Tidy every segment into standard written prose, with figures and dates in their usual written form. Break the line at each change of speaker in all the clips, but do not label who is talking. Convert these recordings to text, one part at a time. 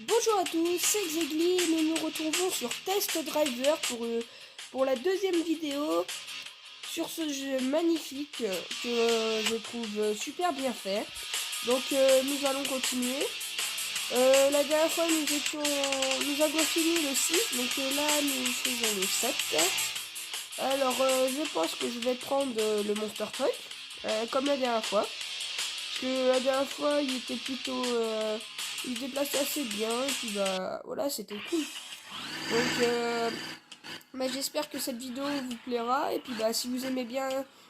Bonjour à tous, c'est Xegli et nous nous retrouvons sur Test Driver pour la deuxième vidéo sur ce jeu magnifique que je trouve super bien fait. Donc nous allons continuer. La dernière fois nous avons fini le 6, donc là nous faisons le 7. Alors je pense que je vais prendre le Monster Truck comme la dernière fois. Parce que la dernière fois il était plutôt... il se déplaçait assez bien et puis bah voilà, c'était cool. Donc bah, j'espère que cette vidéo vous plaira et puis bah si vous aimez bien,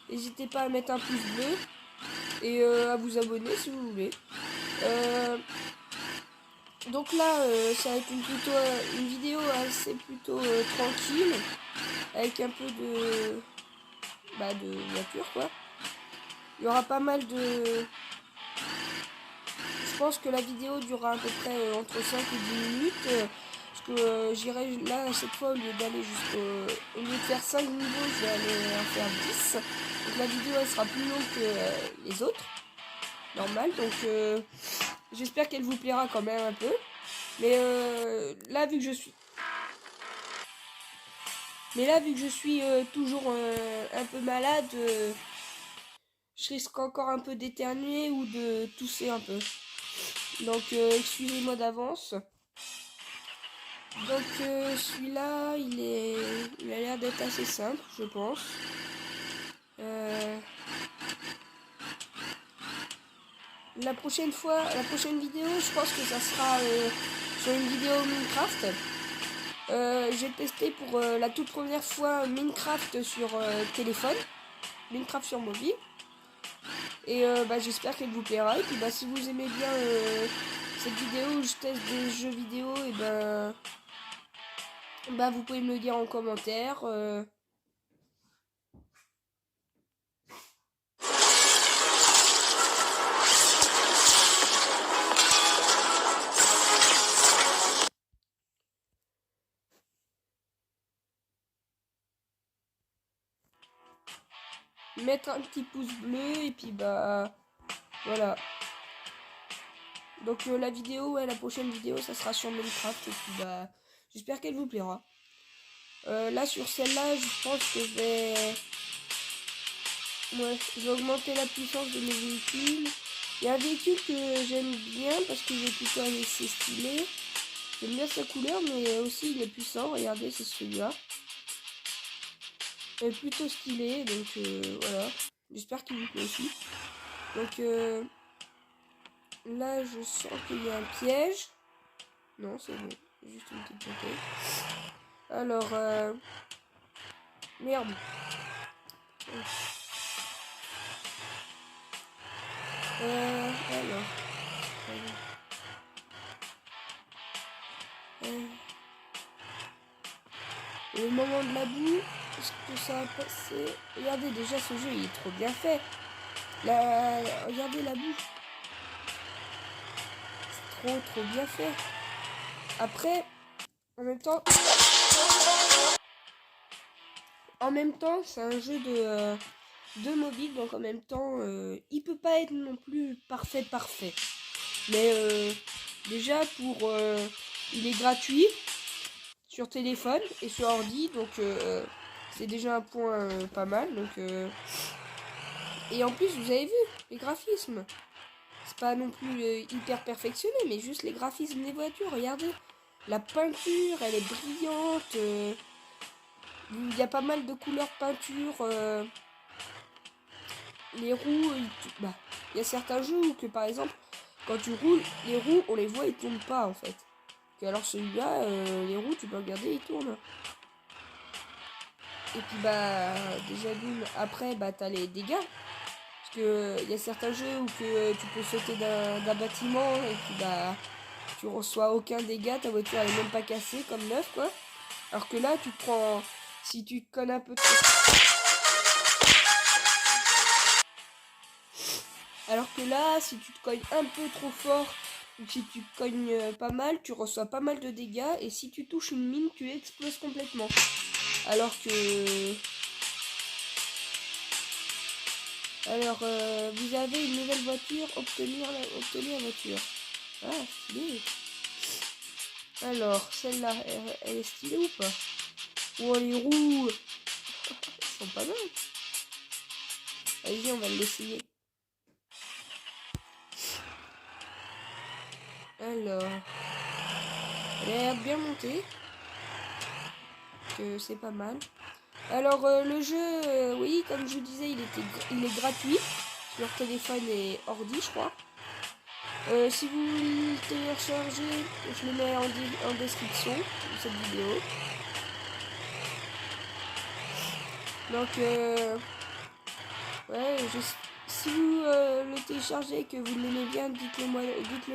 n'hésitez pas à mettre un pouce bleu et à vous abonner si vous voulez. Donc là ça va être une vidéo assez plutôt tranquille avec un peu de voiture quoi. Il y aura pas mal de... Je pense que la vidéo durera à peu près entre 5 et 10 minutes. Parce que j'irai là, cette fois, au lieu d'aller au lieu de faire 5 niveaux, je vais aller en faire 10. Donc la vidéo, elle sera plus longue que les autres. Normal. Donc j'espère qu'elle vous plaira quand même un peu. Mais là, vu que je suis... Mais là, vu que je suis toujours un peu malade, je risque encore un peu d'éternuer ou de tousser un peu. Donc excusez-moi d'avance. Donc celui-là, il a l'air d'être assez simple, je pense. La prochaine vidéo, je pense que ça sera sur une vidéo Minecraft. J'ai testé pour la toute première fois Minecraft sur téléphone, Minecraft sur mobile. Et bah, j'espère qu'elle vous plaira. Et puis bah, si vous aimez bien cette vidéo où je teste des jeux vidéo, et bah, vous pouvez me le dire en commentaire. Mettre un petit pouce bleu et puis bah voilà. Donc la vidéo, la prochaine vidéo, ça sera sur Minecraft et puis bah j'espère qu'elle vous plaira. Là sur celle-là, je pense que je vais augmenter la puissance de mes véhicules. Il y a un véhicule que j'aime bien parce qu'il est plutôt assez stylé. J'aime bien sa couleur, mais aussi il est puissant. Regardez, c'est celui-là. Il est plutôt stylé, donc voilà. J'espère qu'il vous plaît aussi. Donc là, je sens qu'il y a un piège. Non, c'est bon. Juste une petite bouteille. Alors, merde. Alors. Le moment de la boue, est-ce que ça va passer? Regardez, déjà ce jeu il est trop bien fait. Regardez la boue. C'est trop bien fait. Après, en même temps, c'est un jeu de mobile, donc en même temps, il peut pas être non plus parfait. Mais déjà il est gratuit sur téléphone et sur ordi, donc c'est déjà un point pas mal. Donc et en plus, vous avez vu les graphismes. C'est pas non plus hyper perfectionné, mais juste les graphismes des voitures. Regardez, la peinture, elle est brillante. Il y a pas mal de couleurs peinture. Les roues, il y a certains jeux où que par exemple, quand tu roules, les roues, on les voit, ils tournent pas en fait. Que alors celui-là, les roues, tu peux regarder, ils tournent. Et puis bah, déjà d'une, après, bah t'as les dégâts. Parce que il y a certains jeux où que tu peux sauter d'un bâtiment et puis bah, tu reçois aucun dégât, ta voiture elle est même pas cassée comme neuf quoi. Alors que là, tu te prends, si tu te connes un peu trop. Alors que là, si tu te cognes un peu trop fort, ou si tu te cognes pas mal, tu reçois pas mal de dégâts, et si tu touches une mine, tu exploses complètement. Alors que... Alors, vous avez une nouvelle voiture, obtenir la voiture. Ah, stylé. Alors, celle-là, elle est stylée ou pas? Oh, les roues, elles sont pas mal. Vas-y, on va l'essayer. Alors, elle a l'air bien montée. Que c'est pas mal. Alors, le jeu, oui, comme je vous disais, il est gratuit sur téléphone et ordi, je crois. Si vous le téléchargez, je le mets en description de cette vidéo. Donc, ouais, si vous le téléchargez et que vous l'aimez bien, dites-le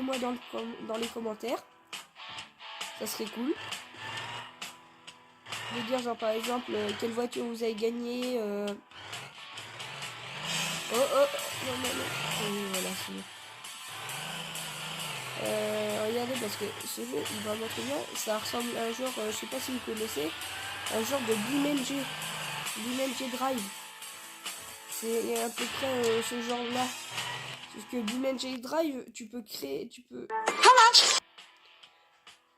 moi dans les commentaires. Ça serait cool. De dire, genre, par exemple, quelle voiture vous avez gagné. Oh, oh, non, non, non. Oui, voilà, c'est bon. Regardez, parce que ce jeu, il va vraiment très bien. Ça ressemble à un genre, je sais pas si vous connaissez, un genre de BeamNG Drive. C'est à peu près ce genre-là. Parce que BeamNG Drive, tu peux créer,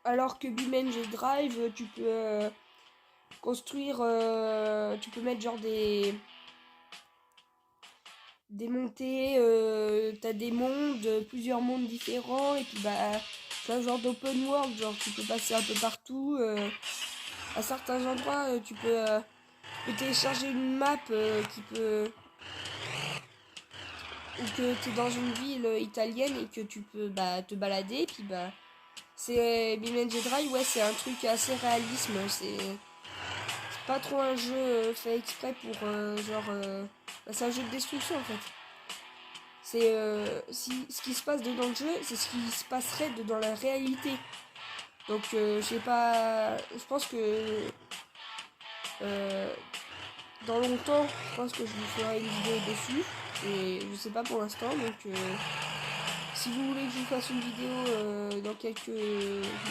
alors que BeamNG Drive, tu peux construire, tu peux mettre genre des montées, t'as des mondes, plusieurs mondes différents, et puis bah c'est un genre d'open world, genre tu peux passer un peu partout. À certains endroits, tu peux télécharger une map qui peut, ou que tu es dans une ville italienne et que tu peux te balader, puis bah c'est BeamNG Drive, ouais, c'est un truc assez réalisme, c'est pas trop un jeu fait exprès pour c'est un jeu de destruction en fait. C'est ce qui se passe dans le jeu, c'est ce qui se passerait dans la réalité. Donc je sais pas, je pense que dans longtemps, je pense que je vous ferai une vidéo dessus. Et je sais pas pour l'instant, donc si vous voulez que je vous fasse une vidéo dans quelques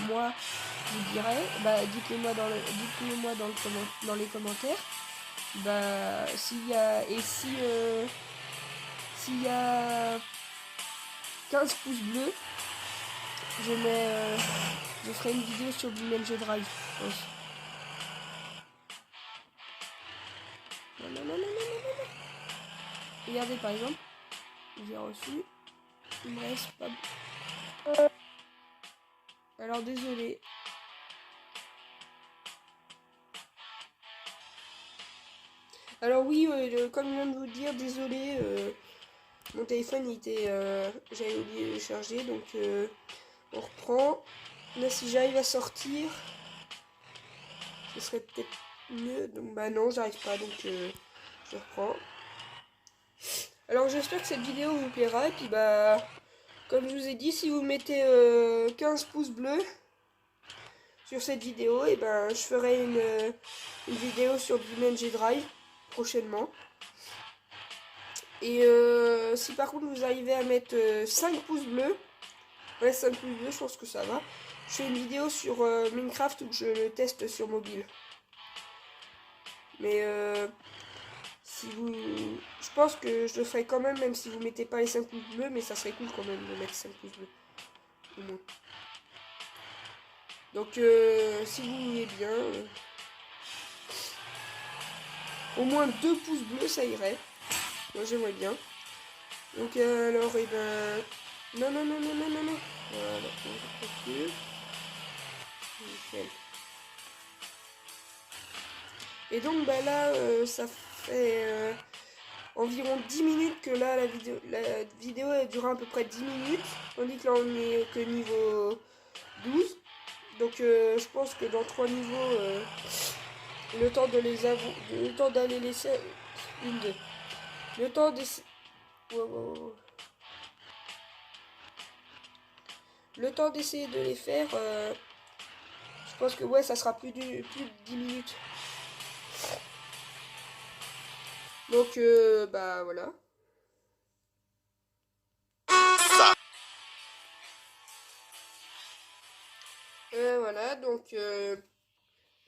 mois, je vous dirai. Bah dites-le moi dans les commentaires. Bah s'il y a s'il y a 15 pouces bleus, je ferai une vidéo sur BeamNG Drive, je pense. Non, non, non, non, non, non, non. Regardez par exemple, j'ai reçu. Il me reste pas. Alors désolé. Alors oui, comme je viens de vous dire, désolé. Mon téléphone j'avais oublié de le charger, donc on reprend. Là, si j'arrive à sortir, ce serait peut-être mieux. Donc bah non, j'arrive pas, donc je reprends. Alors j'espère que cette vidéo vous plaira, et puis bah comme je vous ai dit, si vous mettez 15 pouces bleus sur cette vidéo, et ben je ferai une vidéo sur BeamNG Drive prochainement. Et si par contre vous arrivez à mettre 5 pouces bleus, ouais 5 pouces bleus, je pense que ça va. Je fais une vidéo sur Minecraft où je le teste sur mobile. Mais si vous... Je pense que je le ferai quand même si vous mettez pas les 5 pouces bleus, mais ça serait cool quand même de mettre 5 pouces bleus. Au moins. Donc si vous voulez bien, au moins 2 pouces bleus, ça irait. Moi j'aimerais bien. Donc alors, et ben... Non, non, non, non, non, non, non. Voilà, on continue. Nickel. Et donc bah là, ça fait environ 10 minutes que là la vidéo elle dure à peu près 10 minutes. Tandis que là on est que niveau 12. Donc je pense que dans 3 niveaux, le temps de les avoir, le temps d'aller laisser une deux. Le temps d'essayer. Le temps d'essayer de les faire, je pense que ouais, ça sera plus de 10 minutes. Donc, bah voilà. Voilà, donc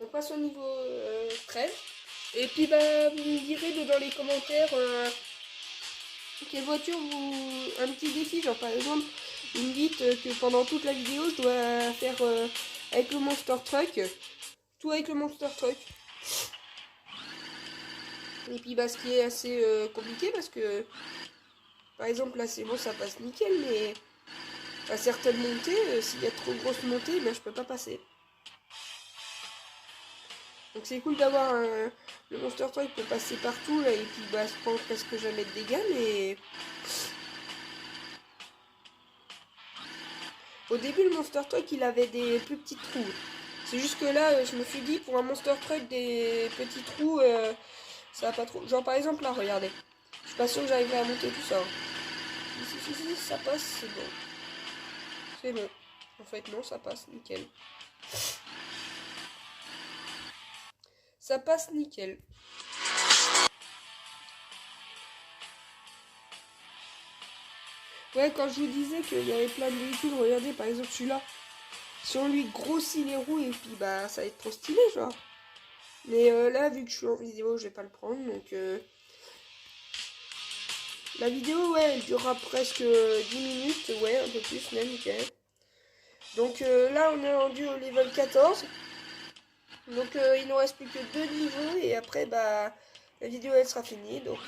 on passe au niveau 13. Et puis bah vous me direz dans les commentaires quelle voiture vous... Un petit défi, genre par exemple, Vous me dites que pendant toute la vidéo, je dois faire avec le Monster Truck. Tout avec le Monster Truck. Et puis bah, ce qui est assez compliqué parce que par exemple là c'est bon, ça passe nickel, mais à certaines montées, s'il y a trop grosses montées, ben, je peux pas passer. Donc c'est cool d'avoir le Monster Truck pour passer partout là, et puis bah se prendre presque jamais de dégâts, mais au début le Monster Truck il avait des plus petits trous. C'est juste que là je me suis dit pour un Monster Truck des petits trous ça va pas trop. Genre par exemple là regardez. Je suis pas sûr que j'arriverai à monter tout ça. Si, ça passe, c'est bon. C'est bon. En fait non, ça passe, nickel. Ça passe nickel. Ouais, quand je vous disais qu'il y avait plein de véhicules, regardez par exemple celui-là. Si on lui grossit les roues et puis bah ça va être trop stylé genre. Mais là vu que je suis en vidéo je vais pas le prendre donc la vidéo ouais elle durera presque 10 minutes, ouais un peu plus même nickel. Donc là on est rendu au level 14. Donc il nous reste plus que 2 niveaux et après bah la vidéo elle sera finie donc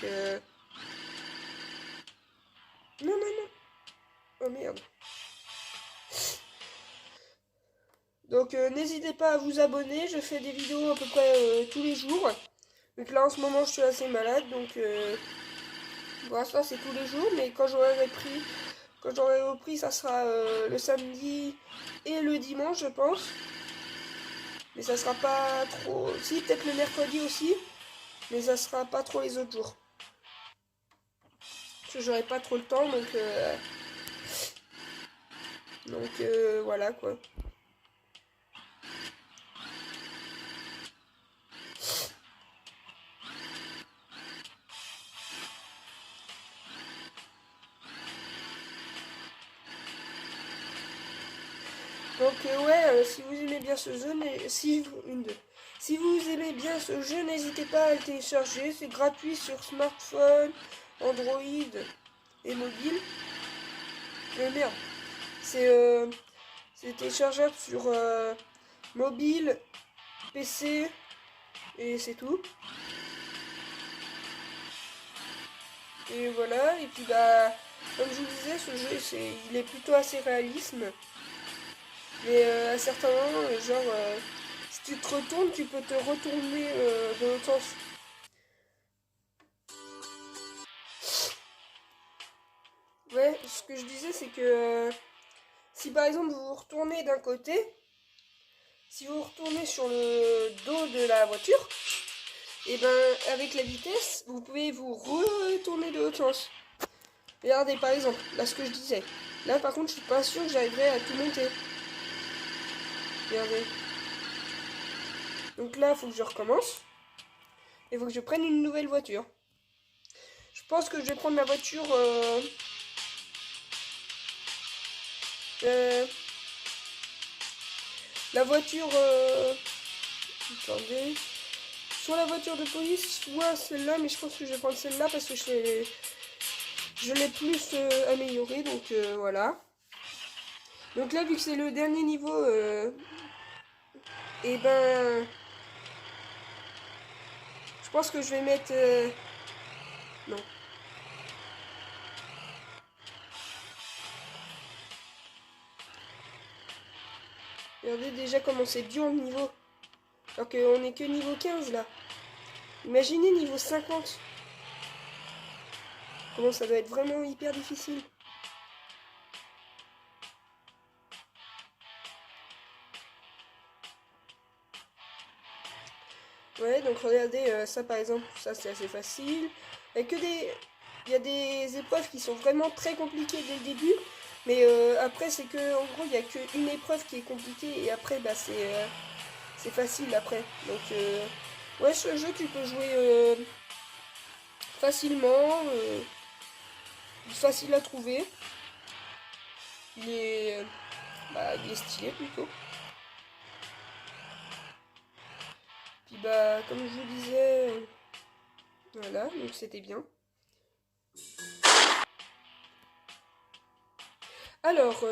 non non non. Oh merde. Donc n'hésitez pas à vous abonner, je fais des vidéos à peu près tous les jours. Donc là en ce moment je suis assez malade donc pour l'instant c'est tous les jours mais quand j'aurai repris ça sera le samedi et le dimanche je pense. Mais ça sera pas trop. Si peut-être le mercredi aussi, mais ça sera pas trop les autres jours. Parce que j'aurai pas trop le temps donc voilà quoi. Donc ouais, si vous aimez bien ce jeu, si vous aimez bien ce jeu, n'hésitez pas à le télécharger. C'est gratuit sur smartphone, Android et mobile. Merde, c'est téléchargeable sur mobile, PC et c'est tout. Et voilà, et puis bah comme je vous disais, ce jeu il est plutôt assez réaliste. Mais à certains moments, genre, si tu te retournes, tu peux te retourner dans l'autre sens. Ouais, ce que je disais, c'est que si par exemple vous vous retournez d'un côté, si vous vous retournez sur le dos de la voiture, et ben avec la vitesse, vous pouvez vous retourner de l'autre sens. Regardez par exemple, là ce que je disais. Là par contre, je suis pas sûr que j'arriverai à tout monter. Regardez. Donc là, il faut que je recommence. Il faut que je prenne une nouvelle voiture. Je pense que je vais prendre la voiture... la voiture... attendez. Soit la voiture de police, soit celle-là. Mais je pense que je vais prendre celle-là parce que je l'ai plus améliorée. Donc voilà. Donc là, vu que c'est le dernier niveau... et ben... je pense que je vais mettre... non. Regardez déjà comment c'est dur le niveau. Alors qu'on est que niveau 15 là. Imaginez niveau 50. Comment ça doit être vraiment hyper difficile. Ouais, donc regardez, ça par exemple, ça c'est assez facile. Il y a il y a des épreuves qui sont vraiment très compliquées dès le début. Mais après, c'est que, en gros, il n'y a qu'une épreuve qui est compliquée. Et après, bah, c'est facile après. Donc, ouais, ce jeu, tu peux jouer facilement. Facile à trouver. Il est, il est stylé plutôt. Puis bah, comme je vous disais, voilà, donc c'était bien. Alors,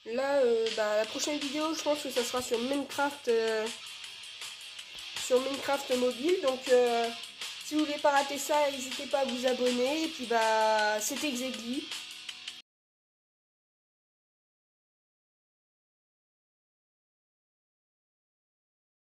là, la prochaine vidéo, je pense que ça sera sur Minecraft mobile. Donc, si vous voulez pas rater ça, n'hésitez pas à vous abonner. Et puis, c'était Xegli.